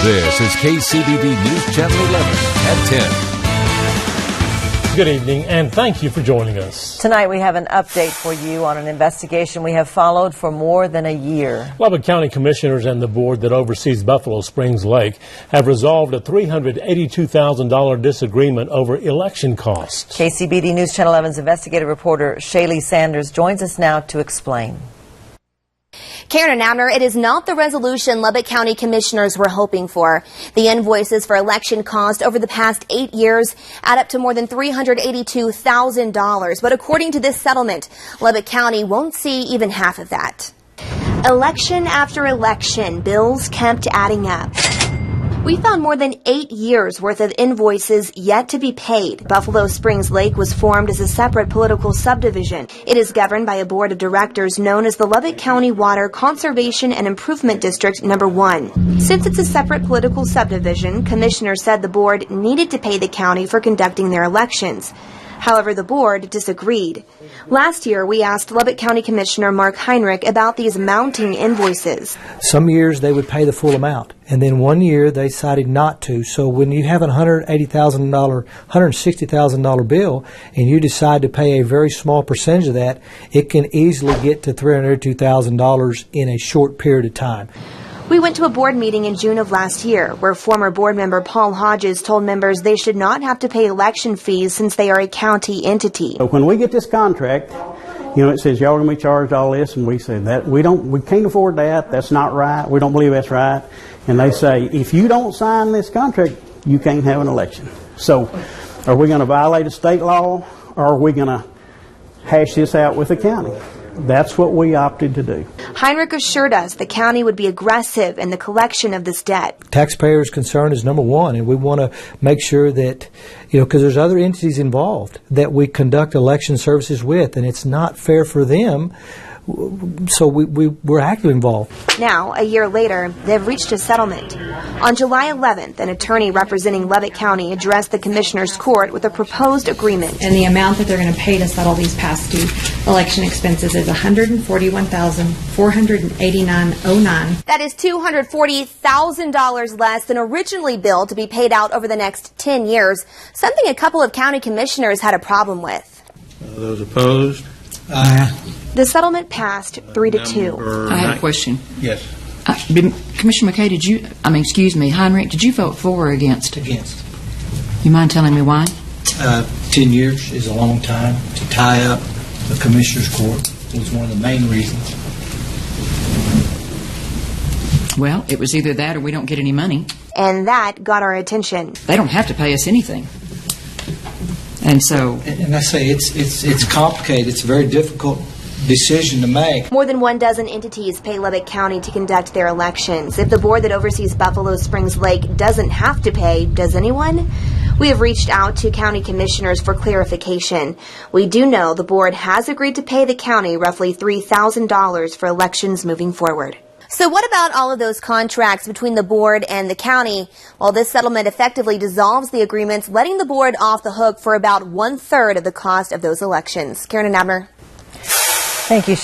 This is KCBB News Channel 11 at 10. Good evening, and thank you for joining us. Tonight we have an update for you on an investigation we have followed for more than a year. Lubbock County Commissioners and the board that oversees Buffalo Springs Lake have resolved a $382,000 disagreement over election costs. KCBD News Channel 11's investigative reporter Shaley Sanders joins us now to explain. Karen and Abner, it is not the resolution Lubbock County Commissioners were hoping for. The invoices for election cost over the past 8 years add up to more than $382,000. But according to this settlement, Lubbock County won't see even half of that. Election after election, bills kept adding up. We found more than 8 years worth of invoices yet to be paid. Buffalo Springs Lake was formed as a separate political subdivision. It is governed by a board of directors known as the Lubbock County Water Conservation and Improvement District No. 1. Since it's a separate political subdivision, commissioners said the board needed to pay the county for conducting their elections. However, the board disagreed. Last year, we asked Lubbock County Commissioner Mark Heinrich about these mounting invoices. Some years they would pay the full amount, and then one year they decided not to. So when you have a $180,000, $160,000 bill, and you decide to pay a very small percentage of that, it can easily get to $302,000 in a short period of time. We went to a board meeting in June of last year where former board member Paul Hodges told members they should not have to pay election fees since they are a county entity. So when we get this contract, you know, it says y'all are going to be charged all this, and we say that we can't afford that. That's not right. We don't believe that's right. And they say if you don't sign this contract, you can't have an election. So are we going to violate a state law, or are we going to hash this out with the county? That's what we opted to do. Heinrich assured us the county would be aggressive in the collection of this debt. Taxpayers' concern is number one, and we want to make sure that, because there's other entities involved that we conduct election services with, and it's not fair for them. So we're actively involved. Now, a year later, they've reached a settlement. On July 11th, an attorney representing Lubbock County addressed the Commissioner's Court with a proposed agreement. And the amount that they're going to pay to settle these past due election expenses is $141,489.09. That is $240,000 less than originally billed to be paid out over the next 10 years, something a couple of county commissioners had a problem with. Those opposed? The settlement passed 3-2. I have a question. Yes. Commissioner McKay, Heinrich, did you vote for or against? Against. You mind telling me why? 10 years is a long time to tie up the Commissioner's Court. It was one of the main reasons. Well, it was either that or we don't get any money. And that got our attention. They don't have to pay us anything. And so... And I say it's complicated. It's a very difficult decision to make. More than 12 entities pay Lubbock County to conduct their elections. If the board that oversees Buffalo Springs Lake doesn't have to pay, does anyone? We have reached out to county commissioners for clarification. We do know the board has agreed to pay the county roughly $3,000 for elections moving forward. So what about all of those contracts between the board and the county? Well, this settlement effectively dissolves the agreements, letting the board off the hook for about 1/3 of the cost of those elections. Karen and Abner. Thank you.